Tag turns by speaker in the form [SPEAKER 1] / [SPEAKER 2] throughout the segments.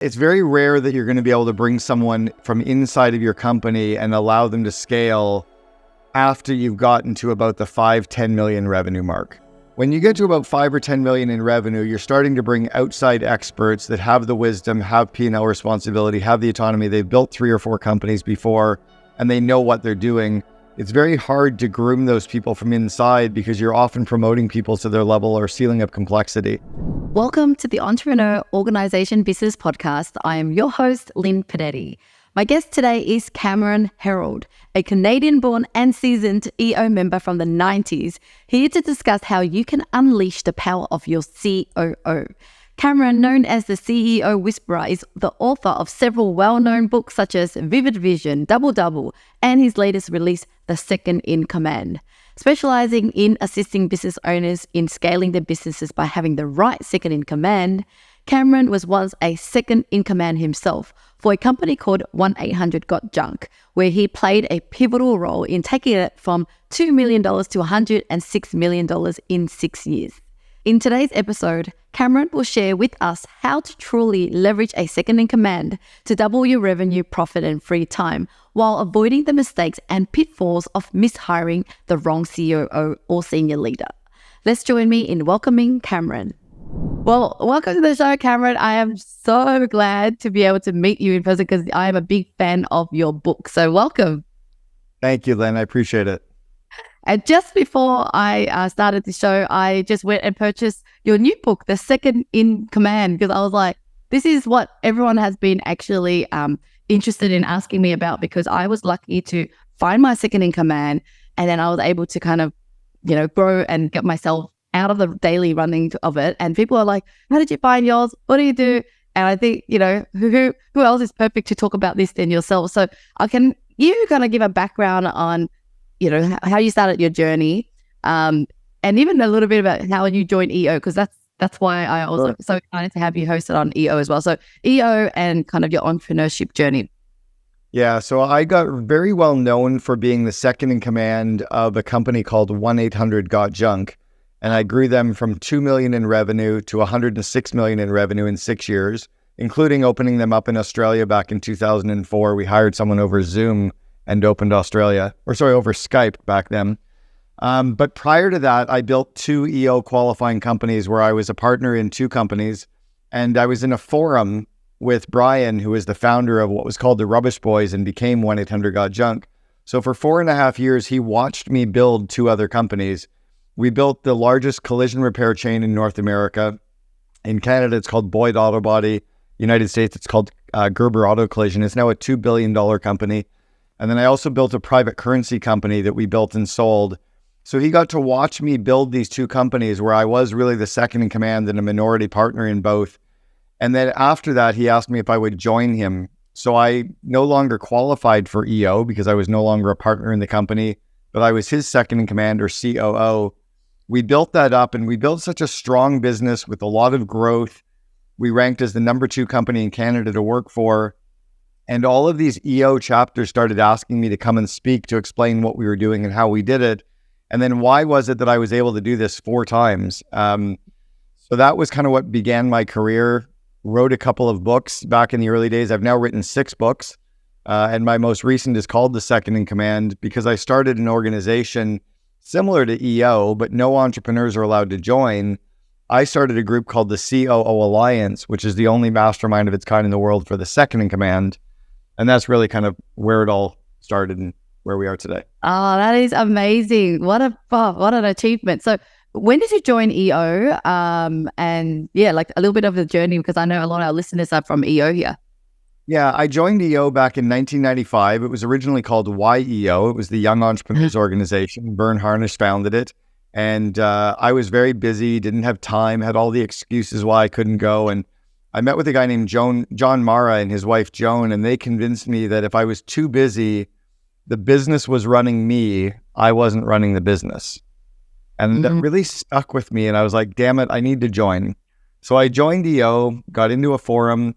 [SPEAKER 1] It's very rare that you're going to be able to bring someone from inside of your company and allow them to scale after you've gotten to about the 5-10 million revenue mark. When you get to about 5 or 10 million in revenue, you're starting to bring outside experts that have the wisdom, have P&L responsibility, have the autonomy. They've built 3 or 4 companies before, and they know what they're doing. It's very hard to groom those people from inside because you're often promoting people to their level or ceiling of complexity.
[SPEAKER 2] Welcome to the Entrepreneur Organization Business Podcast. I am your host, Linh Podetti. My guest today is Cameron Herold, a Canadian-born and seasoned EO member from the 90s, here to discuss how you can unleash the power of your COO. Cameron, known as the CEO Whisperer, is the author of several well-known books such as Vivid Vision, Double Double, and his latest release, The Second in Command. Specializing in assisting business owners in scaling their businesses by having the right second in command, Cameron was once a second in command himself for a company called 1-800-GOT-JUNK, where he played a pivotal role in taking it from $2 million to $106 million in 6 years. In today's episode, Cameron will share with us how to truly leverage a second in command to double your revenue, profit, and free time while avoiding the mistakes and pitfalls of mishiring the wrong COO or senior leader. Let's join me in welcoming Cameron. Well, welcome to the show, Cameron. I am so glad to be able to meet you in person because I am a big fan of your book. So welcome.
[SPEAKER 1] Thank you, Len. I appreciate it.
[SPEAKER 2] And just before I started the show, I just went and purchased your new book, The Second in Command, because I was like, this is what everyone has been actually interested in asking me about, because I was lucky to find my second in command, and then I was able to kind of, grow and get myself out of the daily running of it. And people are like, how did you find yours? What do you do? And I think, who else is perfect to talk about this than yourself? So you kind of give a background on how you started your journey, and even a little bit about how you joined EO, because that's why I was so excited to have you hosted on EO as well. So EO and kind of your entrepreneurship journey.
[SPEAKER 1] Yeah, so I got very well known for being the second in command of a company called 1-800-GOT-JUNK, and I grew them from 2 million in revenue to 106 million in revenue in 6 years, including opening them up in Australia back in 2004. We hired someone over Zoom and opened over Skype back then. But prior to that, I built 2 EO qualifying companies where I was a partner in 2 companies. And I was in a forum with Brian, who is the founder of what was called the Rubbish Boys and became 1-800-GOT-JUNK. So for 4.5 years, he watched me build 2 other companies. We built the largest collision repair chain in North America. In Canada, it's called Boyd Auto Body. United States, it's called Gerber Auto Collision. It's now a $2 billion company. And then I also built a private currency company that we built and sold. So he got to watch me build these 2 companies where I was really the second in command and a minority partner in both. And then after that, he asked me if I would join him. So I no longer qualified for EO because I was no longer a partner in the company, but I was his second in command, or COO. We built that up, and we built such a strong business with a lot of growth. We ranked as the number 2 company in Canada to work for. And all of these EO chapters started asking me to come and speak to explain what we were doing and how we did it. And then why was it that I was able to do this 4 times? So that was kind of what began my career. Wrote a couple of books back in the early days. I've now written 6 books. And my most recent is called The Second in Command, because I started an organization similar to EO, but no entrepreneurs are allowed to join. I started a group called the COO Alliance, which is the only mastermind of its kind in the world for the second in command. And that's really kind of where it all started and where we are today.
[SPEAKER 2] Oh, that is amazing. What an achievement. So when did you join EO? And yeah, like a little bit of the journey, because I know a lot of our listeners are from EO here.
[SPEAKER 1] Yeah, I joined EO back in 1995. It was originally called YEO. It was the Young Entrepreneurs Organization. Vern Harnish founded it. And I was very busy, didn't have time, had all the excuses why I couldn't go. And I met with a guy named John Mara and his wife, Joan, and they convinced me that if I was too busy, the business was running me. I wasn't running the business. And that really stuck with me. And I was like, damn it, I need to join. So I joined EO, got into a forum,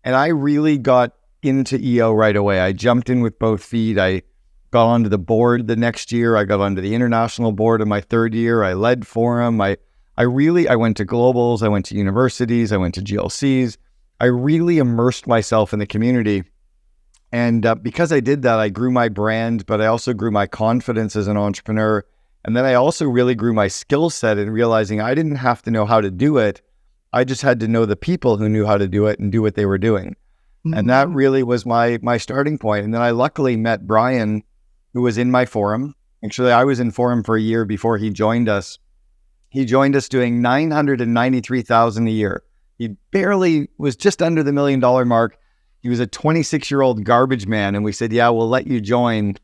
[SPEAKER 1] and I really got into EO right away. I jumped in with both feet. I got onto the board the next year. I got onto the international board in my 3rd year. I led forum. I went to globals. I went to universities. I went to GLCs. I really immersed myself in the community. And because I did that, I grew my brand, but I also grew my confidence as an entrepreneur. And then I also really grew my skill set in realizing I didn't have to know how to do it. I just had to know the people who knew how to do it and do what they were doing. And that really was my starting point. And then I luckily met Brian, who was in my forum. Actually, I was in forum for a year before he joined us. He joined us doing $993,000 a year. He barely was just under the $1 million mark. He was a 26-year-old garbage man. And we said, yeah, we'll let you join.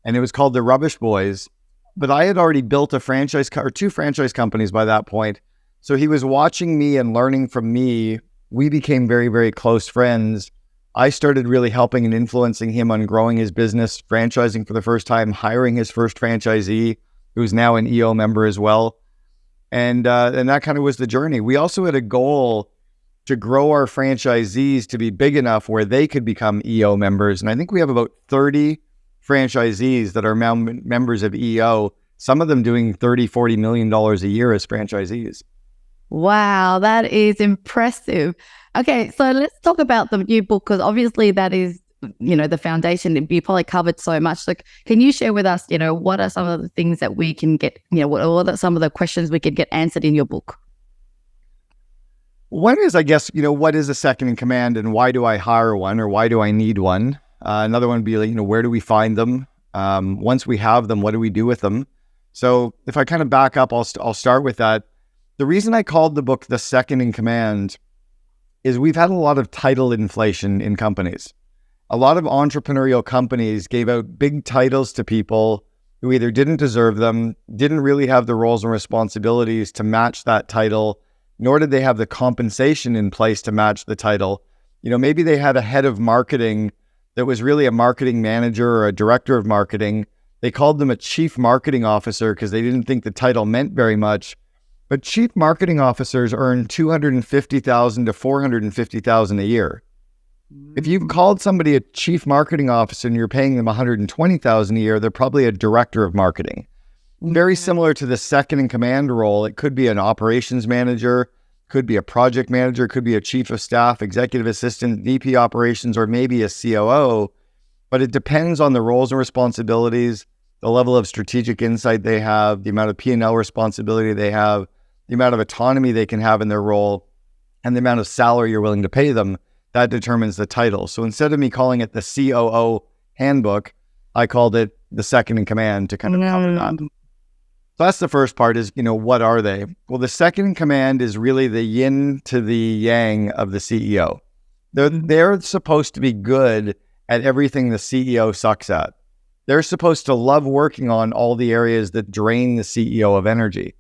[SPEAKER 1] And it was called the Rubbish Boys. But I had already built a franchise or two franchise companies by that point. So he was watching me and learning from me. We became very, very close friends. I started really helping and influencing him on growing his business, franchising for the first time, hiring his first franchisee, who's now an EO member as well. And that kind of was the journey. We also had a goal to grow our franchisees to be big enough where they could become EO members. And I think we have about 30 franchisees that are now members of EO, some of them doing $30, $40 million a year as franchisees.
[SPEAKER 2] Wow, that is impressive. Okay, so let's talk about the new book, because obviously that is, the foundation. You probably covered so much. So can you share with us, what are some of the things that we can get, what are some of the questions we could get answered in your book?
[SPEAKER 1] One is, I guess, what is a second in command and why do I hire one or why do I need one? Another one would be like, where do we find them? Once we have them, what do we do with them? So if I kind of back up, I'll start with that. The reason I called the book The Second in Command is we've had a lot of title inflation in companies. A lot of entrepreneurial companies gave out big titles to people who either didn't deserve them, didn't really have the roles and responsibilities to match that title, nor did they have the compensation in place to match the title. Maybe they had a head of marketing that was really a marketing manager or a director of marketing. They called them a chief marketing officer because they didn't think the title meant very much. But chief marketing officers earn $250,000 to $450,000 a year. If you've called somebody a chief marketing officer and you're paying them $120,000 a year, they're probably a director of marketing. Very similar to the second in command role. It could be an operations manager, could be a project manager, could be a chief of staff, executive assistant, VP operations, or maybe a COO. But it depends on the roles and responsibilities, the level of strategic insight they have, the amount of P&L responsibility they have, the amount of autonomy they can have in their role, and the amount of salary you're willing to pay them. That determines the title. So instead of me calling it the COO handbook, I called it the second in command to kind of cover that. So that's the first part is, what are they? Well, the second in command is really the yin to the yang of the CEO. They're supposed to be good at everything the CEO sucks at. They're supposed to love working on all the areas that drain the CEO of energy.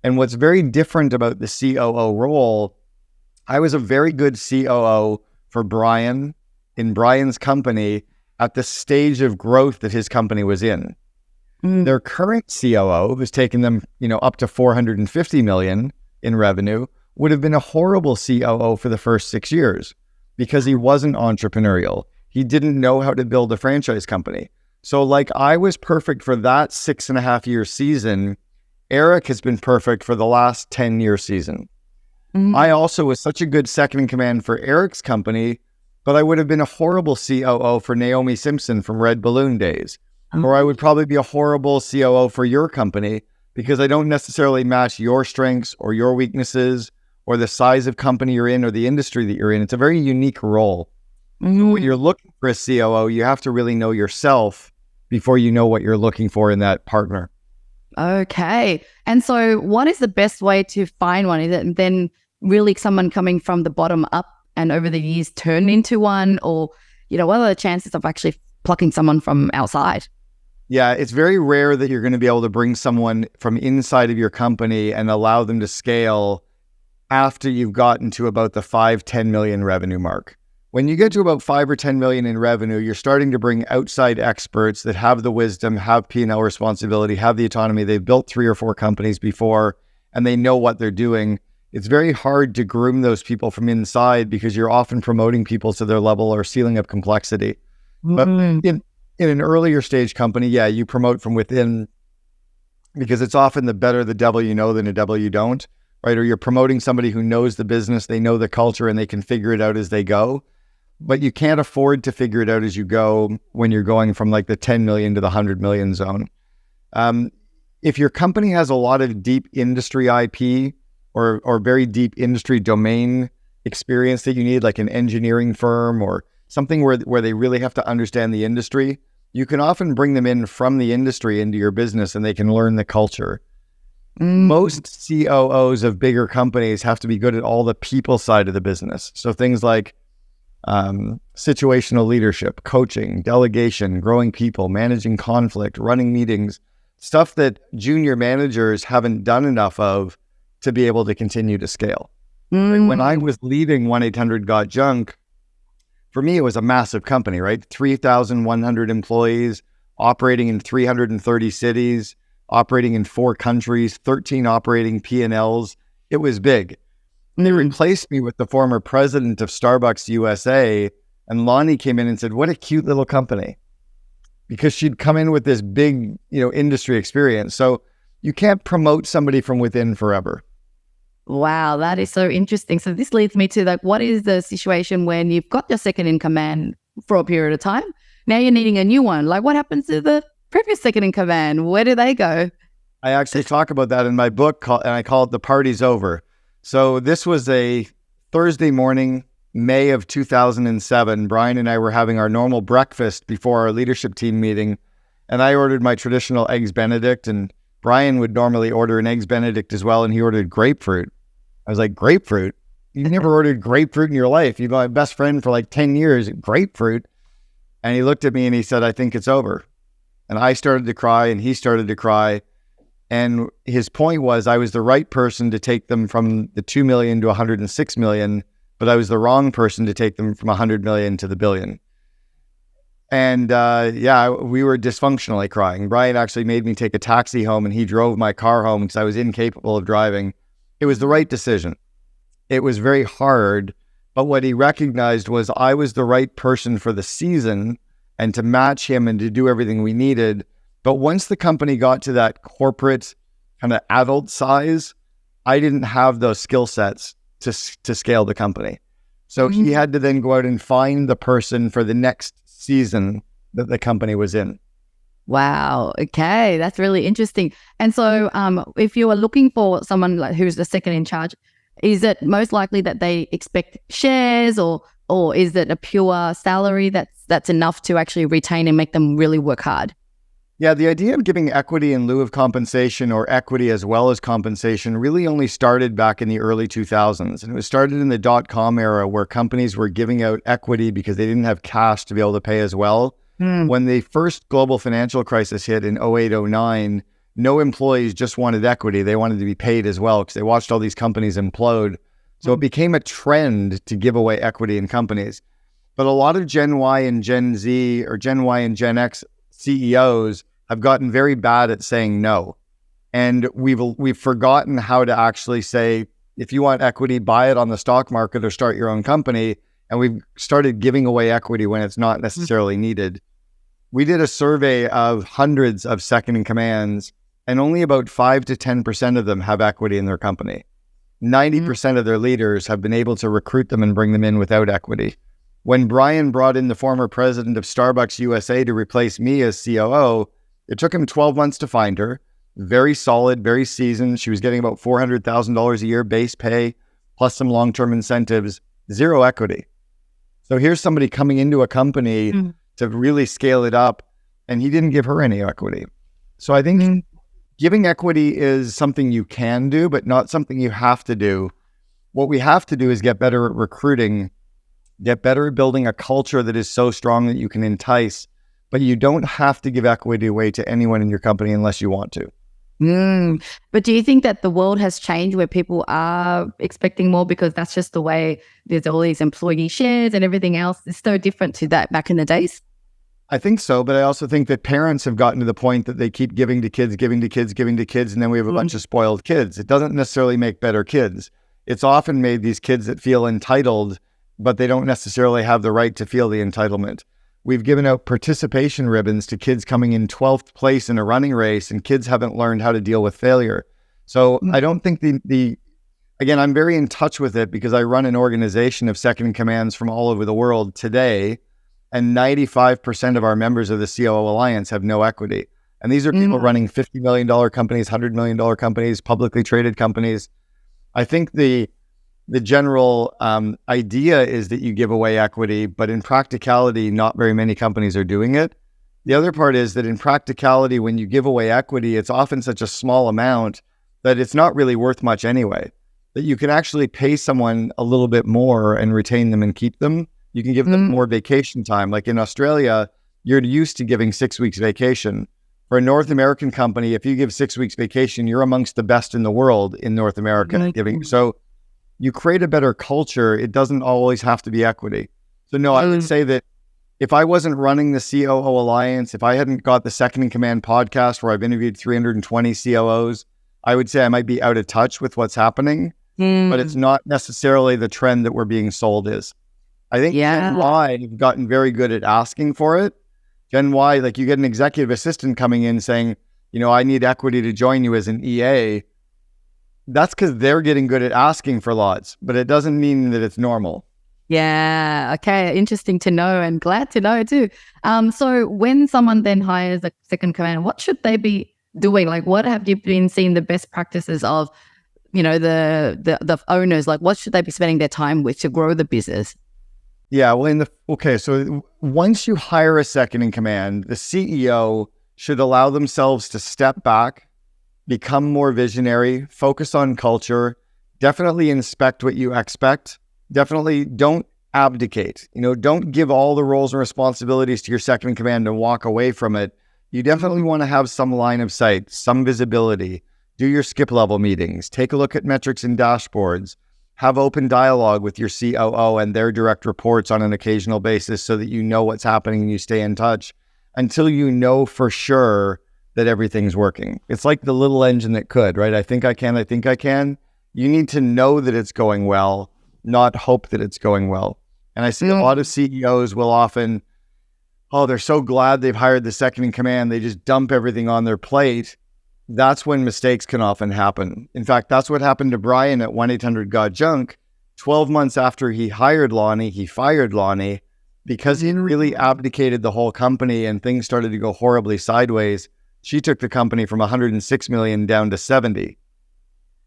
[SPEAKER 1] And what's very different about the COO role, I was a very good COO for Brian in Brian's company at the stage of growth that his company was in. Their current COO, who's taken them, up to $450 million in revenue, would have been a horrible COO for the first 6 years because he wasn't entrepreneurial. He didn't know how to build a franchise company. So like I was perfect for that 6.5-year season, Eric has been perfect for the last 10-year season. I also was such a good second in command for Eric's company, but I would have been a horrible COO for Naomi Simpson from Red Balloon days. Or I would probably be a horrible COO for your company because I don't necessarily match your strengths or your weaknesses or the size of company you're in or the industry that you're in. It's a very unique role. So when you're looking for a COO, you have to really know yourself before you know what you're looking for in that partner.
[SPEAKER 2] Okay. And so what is the best way to find one? Is it then really someone coming from the bottom up and over the years turn into one? Or, what are the chances of actually plucking someone from outside?
[SPEAKER 1] Yeah, it's very rare that you're going to be able to bring someone from inside of your company and allow them to scale after you've gotten to about the 5-10 million revenue mark. When you get to about 5 or 10 million in revenue, you're starting to bring outside experts that have the wisdom, have P&L responsibility, have the autonomy. They've built 3 or 4 companies before, and they know what they're doing. It's very hard to groom those people from inside because you're often promoting people to their level or ceiling of complexity. But in an earlier stage company, yeah, you promote from within because it's often the better the devil you know than the devil you don't. right? Or you're promoting somebody who knows the business, they know the culture, and they can figure it out as they go. But you can't afford to figure it out as you go when you're going from like the 10 million to the 100 million zone. If your company has a lot of deep industry IP or very deep industry domain experience that you need, like an engineering firm or something where they really have to understand the industry, you can often bring them in from the industry into your business and they can learn the culture. Most COOs of bigger companies have to be good at all the people side of the business. So things like situational leadership, coaching, delegation, growing people, managing conflict, running meetings, stuff that junior managers haven't done enough of to be able to continue to scale. When I was leading 1-800-GOT-JUNK, for me, it was a massive company, right? 3,100 employees, operating in 330 cities, operating in 4 countries, 13 operating P&Ls. It was big. And they replaced me with the former president of Starbucks USA. And Lonnie came in and said, what a cute little company. Because she'd come in with this big, industry experience. So you can't promote somebody from within forever.
[SPEAKER 2] Wow, that is so interesting. So this leads me to what is the situation when you've got your second in command for a period of time? Now you're needing a new one. What happens to the previous second in command? Where do they go?
[SPEAKER 1] I actually talk about that in my book, and I call it The Party's Over. So this was a Thursday morning, May of 2007. Brian and I were having our normal breakfast before our leadership team meeting, and I ordered my traditional Eggs Benedict, and Brian would normally order an Eggs Benedict as well, and he ordered grapefruit. I was like, grapefruit? You've never ordered grapefruit in your life. You've been my best friend for 10 years, grapefruit. And he looked at me and he said, I think it's over. And I started to cry and he started to cry. And his point was I was the right person to take them from the 2 million to 106 million, but I was the wrong person to take them from 100 million to the billion. And we were dysfunctionally crying. Brian actually made me take a taxi home and he drove my car home because I was incapable of driving. It was the right decision. It was very hard, but what he recognized was I was the right person for the season and to match him and to do everything we needed. But once the company got to that corporate kind of adult size, I didn't have those skill sets to scale the company. So he had to then go out and find the person for the next season that the company was in.
[SPEAKER 2] Wow. Okay. That's really interesting. And so if you are looking for someone who's the second in charge, is it most likely that they expect shares or is it a pure salary that's enough to actually retain and make them really work hard?
[SPEAKER 1] Yeah, the idea of giving equity in lieu of compensation or equity as well as compensation really only started back in the early 2000s. And it was started in the dot-com era where companies were giving out equity because they didn't have cash to be able to pay as well. When the first global financial crisis hit in 08-09, no employees just wanted equity. They wanted to be paid as well because they watched all these companies implode. So it became a trend to give away equity in companies. But a lot of Gen Y and Gen Z or Gen Y and Gen X CEOs have gotten very bad at saying no. And we've forgotten how to actually say, if you want equity, buy it on the stock market or start your own company. And we've started giving away equity when it's not necessarily needed. We did a survey of hundreds of second in commands, and only about 5 to 10% of them have equity in their company. 90% of their leaders have been able to recruit them and bring them in without equity. When Brian brought in the former president of Starbucks USA to replace me as COO, it took him 12 months to find her. Very solid, very seasoned. She was getting about $400,000 a year base pay, plus some long-term incentives, zero equity. So here's somebody coming into a company to really scale it up, and he didn't give her any equity. So I think giving equity is something you can do, but not something you have to do. What we have to do is get better at recruiting, get better at building a culture that is so strong that you can entice, but you don't have to give equity away to anyone in your company unless you want to.
[SPEAKER 2] But do you think that the world has changed where people are expecting more because that's just the way there's all these employee shares and everything else is so different to that back in the days?
[SPEAKER 1] I think so, but I also think that parents have gotten to the point that they keep giving to kids, and then we have a bunch of spoiled kids. It doesn't necessarily make better kids. It's often made these kids that feel entitled, but they don't necessarily have the right to feel the entitlement. We've given out participation ribbons to kids coming in 12th place in a running race, and kids haven't learned how to deal with failure. So I don't think the again, I'm very in touch with it because I run an organization of second in commands from all over the world today, and 95% of our members of the COO Alliance have no equity. And these are people running $50 million companies, $100 million companies, publicly traded companies. I think the general idea is that you give away equity, but in practicality, not very many companies are doing it. The other part is that in practicality, when you give away equity, it's often such a small amount that it's not really worth much anyway, that you can actually pay someone a little bit more and retain them and keep them. You can give them more vacation time. Like in Australia, you're used to giving 6 weeks vacation. For a North American company, if you give 6 weeks vacation, you're amongst the best in the world in North America giving. So you create a better culture. It doesn't always have to be equity. So no, I would say that if I wasn't running the COO Alliance, if I hadn't got the Second in Command podcast where I've interviewed 320 COOs, I would say I might be out of touch with what's happening, but it's not necessarily the trend that we're being sold is. I think Gen Y have gotten very good at asking for it. Gen Y, like you get an executive assistant coming in saying, I need equity to join you as an EA. That's because they're getting good at asking for lots, but it doesn't mean that it's normal.
[SPEAKER 2] Yeah. Okay. Interesting to know and glad to know too. So when someone then hires a second command, what should they be doing? Like, what have you been seeing the best practices of, the owners? Like, what should they be spending their time with to grow the business?
[SPEAKER 1] Yeah, well, so once you hire a second in command, the CEO should allow themselves to step back, become more visionary, focus on culture, definitely inspect what you expect, definitely don't abdicate. Don't give all the roles and responsibilities to your second in command and walk away from it. You definitely want to have some line of sight, some visibility, do your skip level meetings, take a look at metrics and dashboards, have open dialogue with your COO and their direct reports on an occasional basis so that you know what's happening and you stay in touch until you know for sure that everything's working. It's like the little engine that could, right? I think I can. You need to know that it's going well, not hope that it's going well. And I see a lot of CEOs will often, they're so glad they've hired the second in command. They just dump everything on their plate. That's when mistakes can often happen. In fact, that's what happened to Brian at 1-800-GOT-JUNK. 12 months after he hired Lonnie, he fired Lonnie because he really abdicated the whole company and things started to go horribly sideways. She took the company from 106 million down to 70.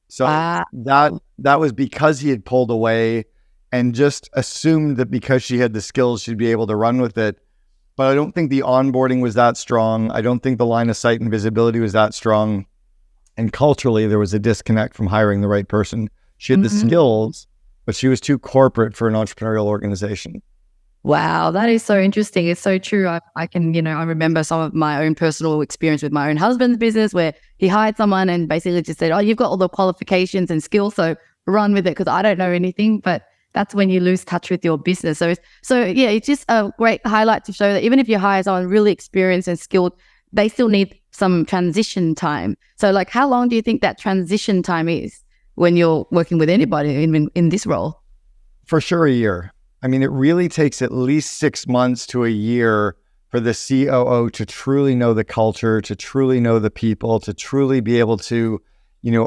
[SPEAKER 1] So that was because he had pulled away and just assumed that because she had the skills, she'd be able to run with it. But I don't think the onboarding was that strong. I don't think the line of sight and visibility was that strong. And culturally, there was a disconnect from hiring the right person. She had the skills, but she was too corporate for an entrepreneurial organization.
[SPEAKER 2] Wow, that is so interesting. It's so true. I can, I remember some of my own personal experience with my own husband's business where he hired someone and basically just said, you've got all the qualifications and skills, so run with it because I don't know anything. But that's when you lose touch with your business. So yeah, it's just a great highlight to show that even if you hire someone really experienced and skilled, they still need some transition time. So like, how long do you think that transition time is when you're working with anybody in this role?
[SPEAKER 1] For sure, a year. I mean, it really takes at least 6 months to a year for the COO to truly know the culture, to truly know the people, to truly be able to,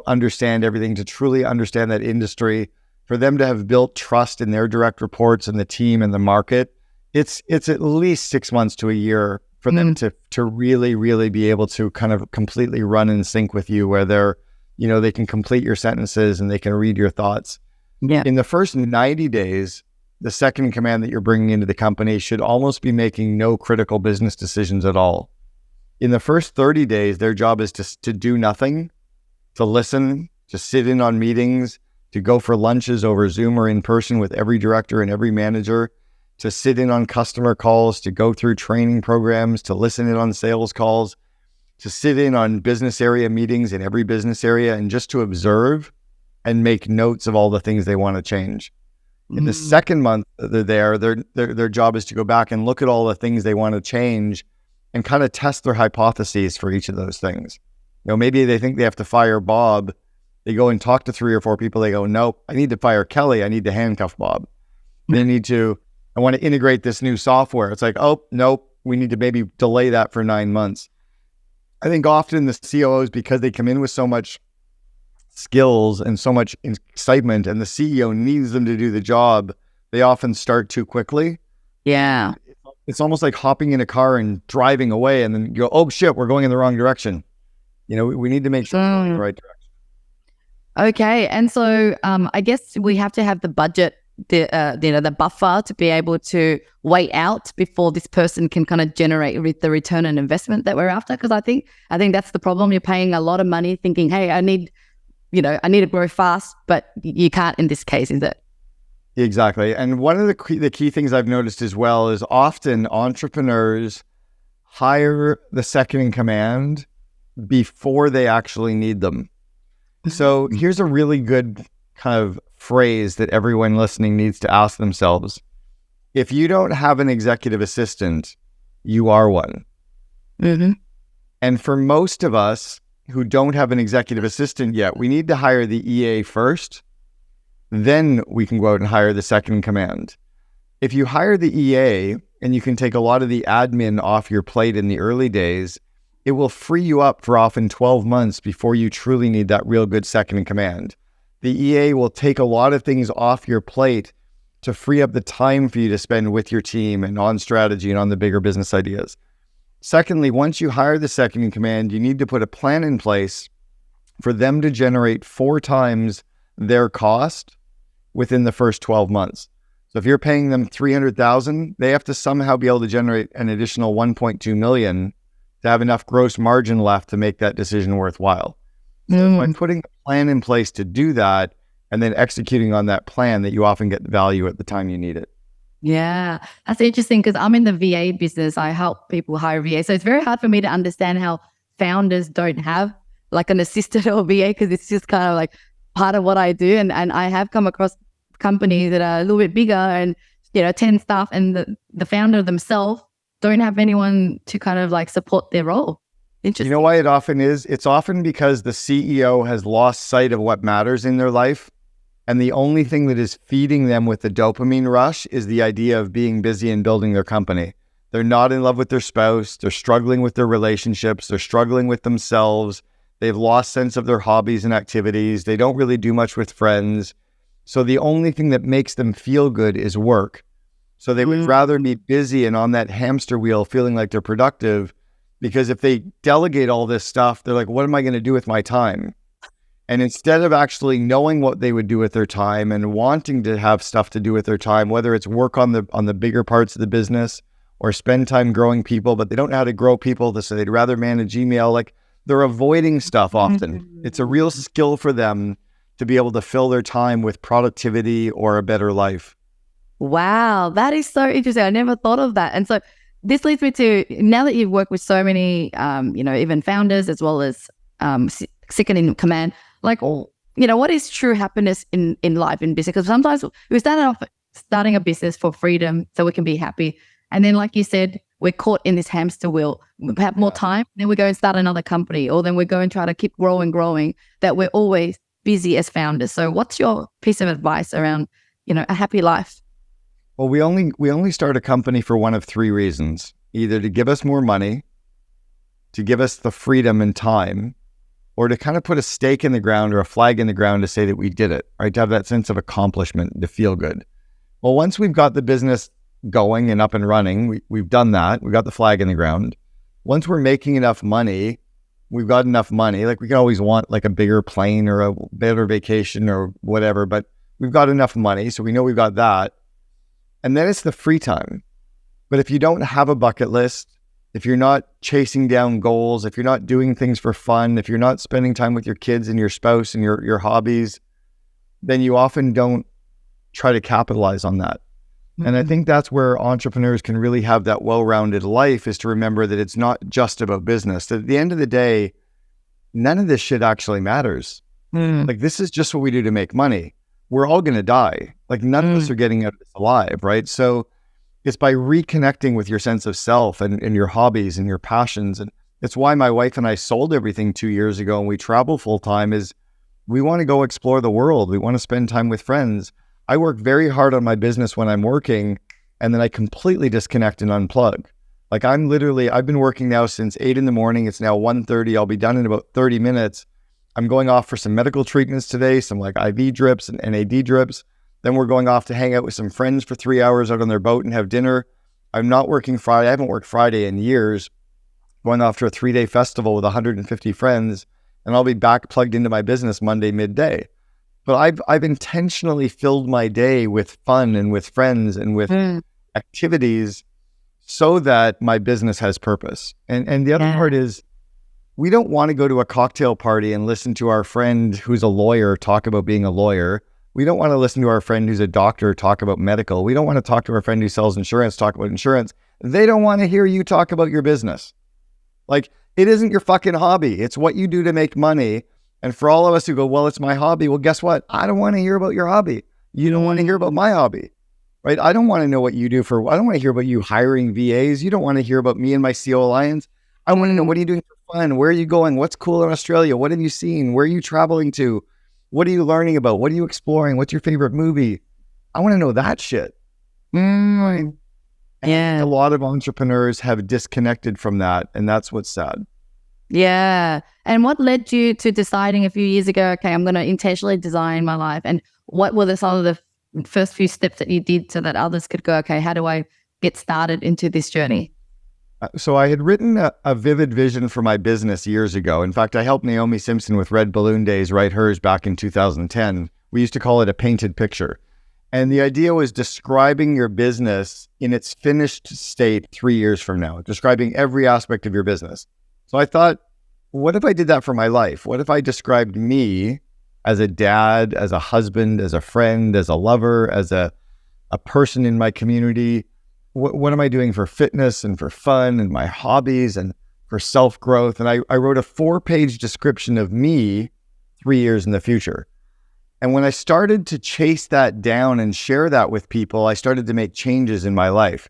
[SPEAKER 1] understand everything, to truly understand that industry, for them to have built trust in their direct reports and the team and the market. It's at least 6 months to a year for them to really, really be able to kind of completely run in sync with you where they're, they can complete your sentences and they can read your thoughts. Yeah. In the first 90 days, the second in command that you're bringing into the company should almost be making no critical business decisions at all. In the first 30 days, their job is to do nothing, to listen, to sit in on meetings, to go for lunches over Zoom or in person with every director and every manager, to sit in on customer calls, to go through training programs, to listen in on sales calls, to sit in on business area meetings in every business area and just to observe and make notes of all the things they want to change. In the second month that they're there, their job is to go back and look at all the things they want to change and kind of test their hypotheses for each of those things. Maybe they think they have to fire Bob. They go and talk to 3 or 4 people. They go, nope, I need to fire Kelly. I need to handcuff Bob. I want to integrate this new software. It's like, oh, nope, we need to maybe delay that for 9 months. I think often the COOs, because they come in with so much skills and so much excitement, and the CEO needs them to do the job, they often start too quickly.
[SPEAKER 2] Yeah.
[SPEAKER 1] It's almost like hopping in a car and driving away, and then you go, oh shit, we're going in the wrong direction. We need to make sure we're going in the right direction.
[SPEAKER 2] Okay. And so I guess we have to have the budget, the buffer to be able to wait out before this person can kind of generate the return on investment that we're after. Because I think that's the problem. You're paying a lot of money thinking, hey, I need to grow fast, but you can't in this case, is it?
[SPEAKER 1] Exactly. And one of the key things I've noticed as well is often entrepreneurs hire the second in command before they actually need them. So here's a really good kind of phrase that everyone listening needs to ask themselves. If you don't have an executive assistant, you are one.
[SPEAKER 2] Mm-hmm.
[SPEAKER 1] And for most of us who don't have an executive assistant yet, we need to hire the EA first. Then we can go out and hire the second in command. If you hire the EA and you can take a lot of the admin off your plate in the early days, it will free you up for often 12 months before you truly need that real good second in command. The EA will take a lot of things off your plate to free up the time for you to spend with your team and on strategy and on the bigger business ideas. Secondly, once you hire the second in command, you need to put a plan in place for them to generate 4 times their cost within the first 12 months. So if you're paying them $300,000, they have to somehow be able to generate an additional $1.2 million to have enough gross margin left to make that decision worthwhile. So by putting a plan in place to do that and then executing on that plan, that you often get the value at the time you need it.
[SPEAKER 2] Yeah, that's interesting because I'm in the VA business. I help people hire VA. So it's very hard for me to understand how founders don't have like an assistant or VA because it's just kind of like part of what I do. And I have come across companies that are a little bit bigger and, 10 staff, and the founder themselves don't have anyone to kind of like support their role. Interesting.
[SPEAKER 1] You know why it often is? It's often because the CEO has lost sight of what matters in their life. And the only thing that is feeding them with the dopamine rush is the idea of being busy and building their company. They're not in love with their spouse. They're struggling with their relationships. They're struggling with themselves. They've lost sense of their hobbies and activities. They don't really do much with friends. So the only thing that makes them feel good is work. So they would rather be busy and on that hamster wheel feeling like they're productive, because if they delegate all this stuff, they're like, what am I going to do with my time? And instead of actually knowing what they would do with their time and wanting to have stuff to do with their time, whether it's work on the bigger parts of the business or spend time growing people, but they don't know how to grow people, so they'd rather manage email, like they're avoiding stuff often. It's a real skill for them to be able to fill their time with productivity or a better life.
[SPEAKER 2] Wow, that is so interesting. I never thought of that. And so this leads me to, now that you've worked with so many, even founders as well as second in command, like, what is true happiness in life, in business? Because sometimes we starting a business for freedom so we can be happy. And then, like you said, we're caught in this hamster wheel. We have more time, then we go and start another company, or then we go and try to keep growing, that we're always busy as founders. So what's your piece of advice around, a happy life?
[SPEAKER 1] Well, we only start a company for one of 3 reasons: either to give us more money, to give us the freedom and time, or to kind of put a stake in the ground or a flag in the ground to say that we did it, right? To have that sense of accomplishment, to feel good. Well, once we've got the business going and up and running, we've done that. We've got the flag in the ground. Once we're making enough money, we've got enough money. Like, we can always want like a bigger plane or a better vacation or whatever, but we've got enough money. So we know we've got that. And then it's the free time. But if you don't have a bucket list, if you're not chasing down goals, if you're not doing things for fun, if you're not spending time with your kids and your spouse and your hobbies, then you often don't try to capitalize on that. Mm-hmm. And I think that's where entrepreneurs can really have that well-rounded life, is to remember that it's not just about business. That at the end of the day, none of this shit actually matters. Like, this is just what we do to make money. We're all going to die. Like, none of us are getting out of this alive, right? So it's by reconnecting with your sense of self and your hobbies and your passions. And it's why my wife and I sold everything 2 years ago and we travel full time, is we want to go explore the world. We want to spend time with friends. I work very hard on my business when I'm working, and then I completely disconnect and unplug. Like, I've been working now since 8 a.m. It's now 1:30. I'll be done in about 30 minutes. I'm going off for some medical treatments today, some like IV drips and NAD drips. Then we're going off to hang out with some friends for 3 hours out on their boat and have dinner. I'm not working Friday. I haven't worked Friday in years. Going off to a 3-day festival with 150 friends, and I'll be back plugged into my business Monday midday. But I've intentionally filled my day with fun and with friends and with activities so that my business has purpose. And the other part is, we don't want to go to a cocktail party and listen to our friend who's a lawyer talk about being a lawyer. We don't want to listen to our friend who's a doctor talk about medical. We don't want to talk to our friend who sells insurance talk about insurance. They don't want to hear you talk about your business. Like, it isn't your fucking hobby. It's what you do to make money. And for all of us who go, well, it's my hobby. Well, guess what? I don't want to hear about your hobby. You don't want to hear about my hobby, right? I don't want to know what you do I don't want to hear about you hiring VAs. You don't want to hear about me and my COO Alliance. I want to know, what are you doing for fun? Where are you going? What's cool in Australia? What have you seen? Where are you traveling to? What are you learning about? What are you exploring? What's your favorite movie? I want to know that shit. Right? Yeah. A lot of entrepreneurs have disconnected from that, and that's what's sad.
[SPEAKER 2] Yeah. And what led you to deciding a few years ago, okay, I'm going to intentionally design my life? And what were some of the first few steps that you did so that others could go, okay, how do I get started into this journey?
[SPEAKER 1] So I had written a vivid vision for my business years ago. In fact, I helped Naomi Simpson with Red Balloon Days write hers back in 2010. We used to call it a painted picture. And the idea was describing your business in its finished state 3 years from now, describing every aspect of your business. So I thought, what if I did that for my life? What if I described me as a dad, as a husband, as a friend, as a lover, as a person in my community? What am I doing for fitness and for fun and my hobbies and for self-growth? And I wrote a 4-page description of me 3 years in the future. And when I started to chase that down and share that with people, I started to make changes in my life.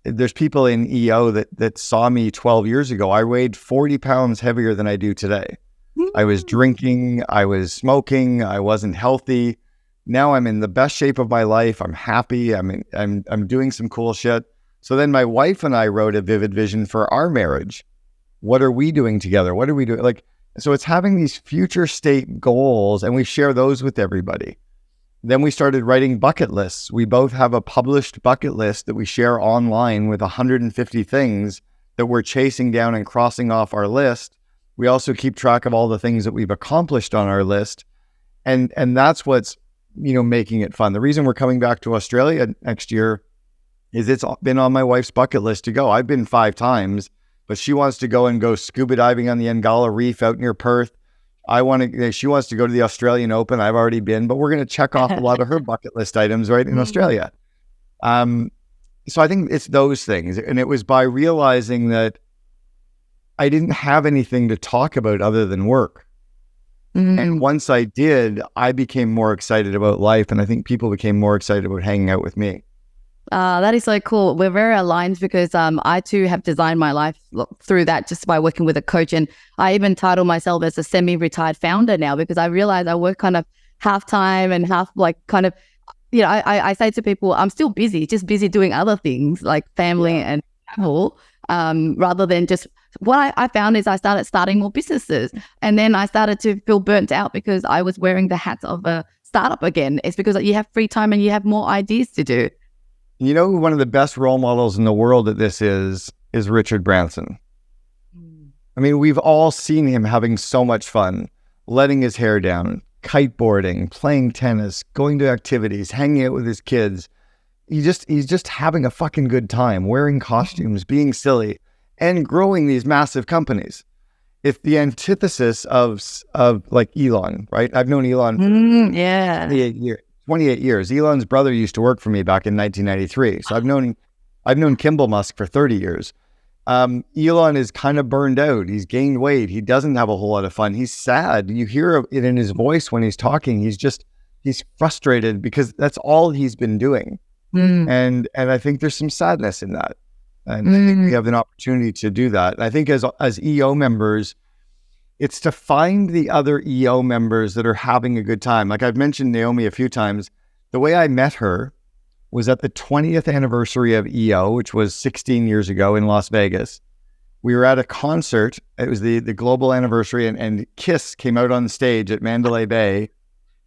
[SPEAKER 1] There's people in EO that saw me 12 years ago. I weighed 40 pounds heavier than I do today. I was drinking, I was smoking, I wasn't healthy. Now I'm in the best shape of my life. I'm happy. I'm doing some cool shit. So then my wife and I wrote a vivid vision for our marriage. What are we doing together? What are we doing? So it's having these future state goals, and we share those with everybody. Then we started writing bucket lists. We both have a published bucket list that we share online with 150 things that we're chasing down and crossing off our list. We also keep track of all the things that we've accomplished on our list. And that's what's, making it fun. The reason we're coming back to Australia next year is it's been on my wife's bucket list to go. I've been 5 times, but she wants to go scuba diving on the Ngala Reef out near Perth. She wants to go to the Australian Open. I've already been, but we're going to check off a lot of her bucket list items right in Australia. So I think it's those things. And it was by realizing that I didn't have anything to talk about other than work. And once I did, I became more excited about life. And I think people became more excited about hanging out with me.
[SPEAKER 2] That is so cool. We're very aligned because I too have designed my life through that just by working with a coach. And I even title myself as a semi-retired founder now because I realize I work kind of half time and half I say to people, I'm still busy, just busy doing other things like family and travel, rather than just what I found is I starting more businesses. And then I started to feel burnt out because I was wearing the hat of a startup again. It's because you have free time and you have more ideas to do.
[SPEAKER 1] You know who one of the best role models in the world at this is Richard Branson. I mean, we've all seen him having so much fun, letting his hair down, kiteboarding, playing tennis, going to activities, hanging out with his kids. He's just having a fucking good time, wearing costumes, being silly, and growing these massive companies. It's the antithesis of like Elon, right? I've known Elon for 28 years. Elon's brother used to work for me back in 1993. So I've known Kimbal Musk for 30 years. Elon is kind of burned out. He's gained weight. He doesn't have a whole lot of fun. He's sad. You hear it in his voice when he's talking. He's frustrated because that's all he's been doing. And I think there's some sadness in that. And I think we have an opportunity to do that. And I think as EO members, it's to find the other EO members that are having a good time. Like I've mentioned Naomi a few times. The way I met her was at the 20th anniversary of EO, which was 16 years ago in Las Vegas. We were at a concert. It was the global anniversary, and Kiss came out on stage at Mandalay Bay.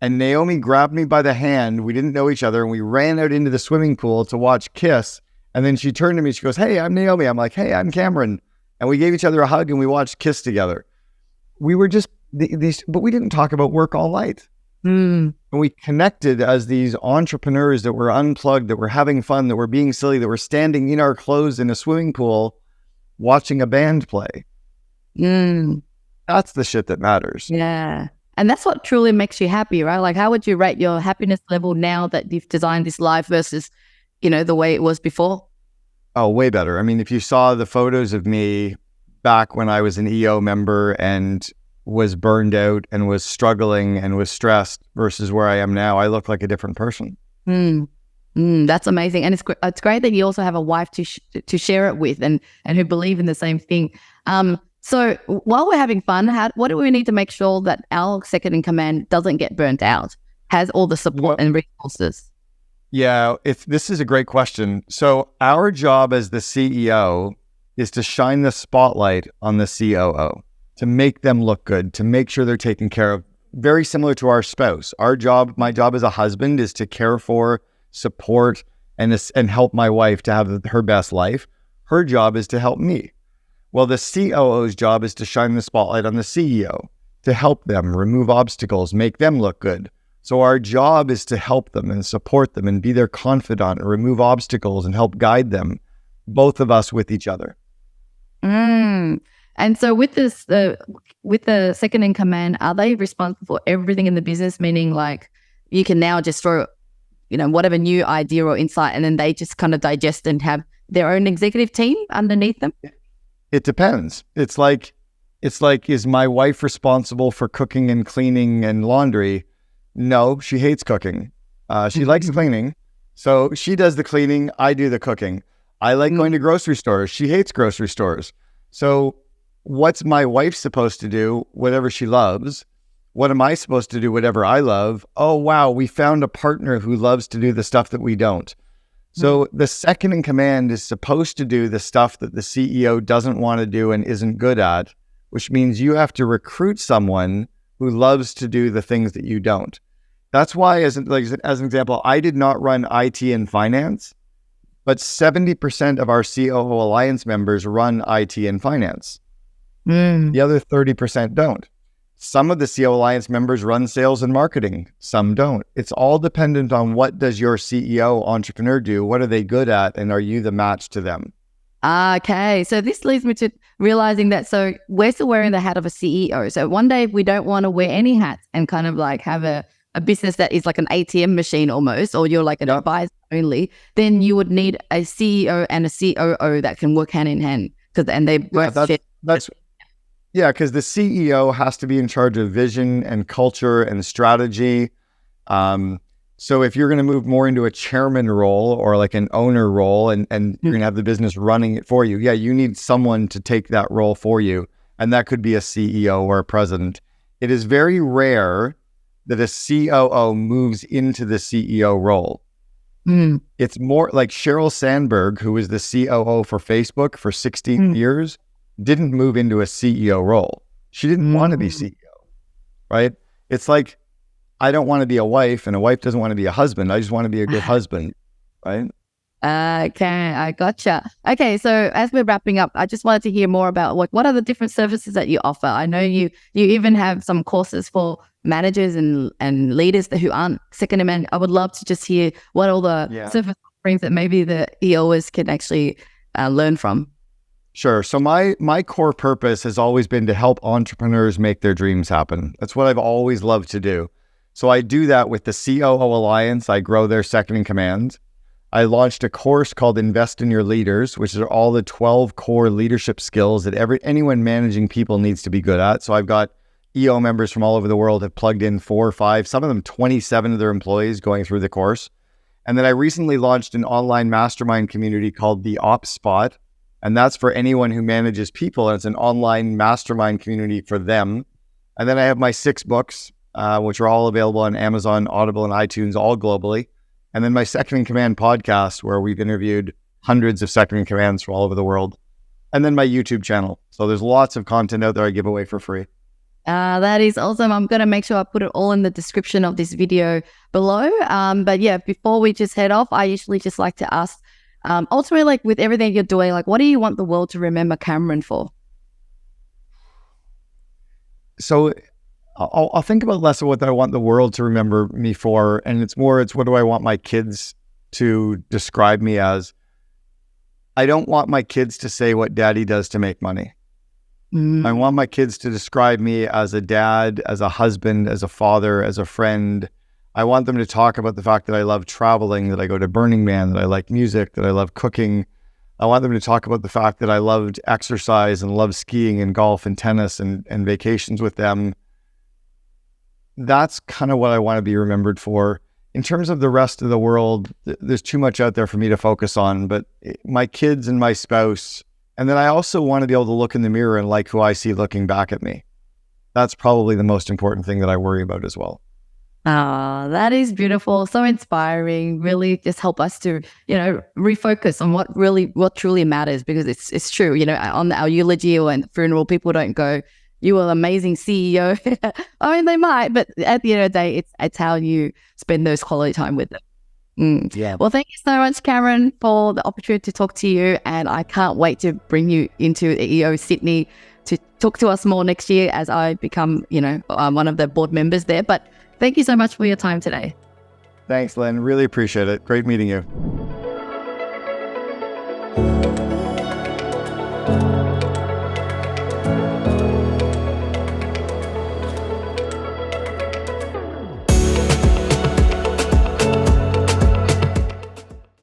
[SPEAKER 1] And Naomi grabbed me by the hand. We didn't know each other, and we ran out into the swimming pool to watch Kiss. And then she turned to me. She goes, "Hey, I'm Naomi." I'm like, "Hey, I'm Cameron." And we gave each other a hug, and we watched Kiss together. We were just these, but we didn't talk about work all night. And we connected as these entrepreneurs that were unplugged, that were having fun, that were being silly, that were standing in our clothes in a swimming pool, watching a band play. That's the shit that matters.
[SPEAKER 2] Yeah. And that's what truly makes you happy, right? Like, how would you rate your happiness level now that you've designed this life versus, the way it was before?
[SPEAKER 1] Oh, way better. I mean, if you saw the photos of me back when I was an EO member and was burned out and was struggling and was stressed versus where I am now, I look like a different person.
[SPEAKER 2] That's amazing. And it's great that you also have a wife to share it with and who believe in the same thing. So while we're having fun, what do we need to make sure that our second in command doesn't get burnt out, has all the support and resources?
[SPEAKER 1] Yeah, this is a great question. So our job as the CEO is to shine the spotlight on the COO, to make them look good, to make sure they're taken care of. Very similar to our spouse. My job as a husband is to care for, support, and help my wife to have her best life. Her job is to help me. Well, the COO's job is to shine the spotlight on the CEO, to help them, remove obstacles, make them look good. So our job is to help them and support them and be their confidant and remove obstacles and help guide them, both of us with each other.
[SPEAKER 2] And so with this, with the second in command, are they responsible for everything in the business? Meaning, like, you can now just throw, whatever new idea or insight, and then they just kind of digest and have their own executive team underneath them?
[SPEAKER 1] It depends. It's like, is my wife responsible for cooking and cleaning and laundry? No, she hates cooking. She likes cleaning. So she does the cleaning. I do the cooking. I like going to grocery stores. She hates grocery stores. So what's my wife supposed to do? Whatever she loves. What am I supposed to do? Whatever I love. Oh, wow. We found a partner who loves to do the stuff that we don't. So the second in command is supposed to do the stuff that the CEO doesn't want to do and isn't good at, which means you have to recruit someone who loves to do the things that you don't. That's why, as an example, I did not run IT and finance, but 70% of our COO Alliance members run IT and finance. The other 30% don't. Some of the COO Alliance members run sales and marketing. Some don't. It's all dependent on what does your CEO entrepreneur do? What are they good at? And are you the match to them?
[SPEAKER 2] Okay. So this leads me to realizing that, so we're still wearing the hat of a CEO. So one day if we don't want to wear any hats and kind of like have a business that is like an ATM machine almost, or you're like an advisor only, then you would need a CEO and a COO that can work hand in hand. And they both
[SPEAKER 1] because the CEO has to be in charge of vision and culture and strategy. So if you're going to move more into a chairman role or like an owner role and you're going to have the business running it for you, you need someone to take that role for you. And that could be a CEO or a president. It is very rare that a COO moves into the CEO role. It's more like Sheryl Sandberg, who was the COO for Facebook for 16 years, didn't move into a CEO role. She didn't want to be CEO, right? It's like, I don't want to be a wife and a wife doesn't want to be a husband. I just want to be a good husband, right?
[SPEAKER 2] Okay, I gotcha. Okay, so as we're wrapping up, I just wanted to hear more about what are the different services that you offer. I know you even have some courses for managers and leaders who aren't second in command. I would love to just hear what all the service offerings that maybe the EOs can actually learn from.
[SPEAKER 1] Sure. So my core purpose has always been to help entrepreneurs make their dreams happen. That's what I've always loved to do. So I do that with the COO Alliance. I grow their second in command. I launched a course called Invest in Your Leaders, which are all the 12 core leadership skills that anyone managing people needs to be good at. So I've got EO members from all over the world have plugged in 4 or 5, some of them 27 of their employees going through the course. And then I recently launched an online mastermind community called the Ops Spot. And that's for anyone who manages people. And it's an online mastermind community for them. And then I have my 6 books, which are all available on Amazon, Audible, and iTunes, all globally. And then my Second in Command podcast, where we've interviewed hundreds of second in commands from all over the world. And then my YouTube channel. So there's lots of content out there I give away for free.
[SPEAKER 2] That is awesome. I'm going to make sure I put it all in the description of this video below. But yeah, before we just head off, I usually just like to ask, ultimately, like with everything you're doing, like what do you want the world to remember Cameron for?
[SPEAKER 1] So I'll think about less of what I want the world to remember me for. And it's what do I want my kids to describe me as? I don't want my kids to say what daddy does to make money. I want my kids to describe me as a dad, as a husband, as a father, as a friend. I want them to talk about the fact that I love traveling, that I go to Burning Man, that I like music, that I love cooking. I want them to talk about the fact that I loved exercise and love skiing and golf and tennis and vacations with them. That's kind of what I want to be remembered for. In terms of the rest of the world, there's too much out there for me to focus on, but my kids and my spouse. And then I also want to be able to look in the mirror and like who I see looking back at me. That's probably the most important thing that I worry about as well.
[SPEAKER 2] That is beautiful. So inspiring. Really just help us to, refocus on what truly matters, because it's true. On our eulogy or in the funeral, people don't go, "You were an amazing CEO." I mean, they might, but at the end of the day, it's how you spend those quality time with them.
[SPEAKER 1] Yeah.
[SPEAKER 2] Well, thank you so much, Cameron, for the opportunity to talk to you. And I can't wait to bring you into EO Sydney to talk to us more next year as I become, one of the board members there. But thank you so much for your time today.
[SPEAKER 1] Thanks, Lynn. Really appreciate it. Great meeting you.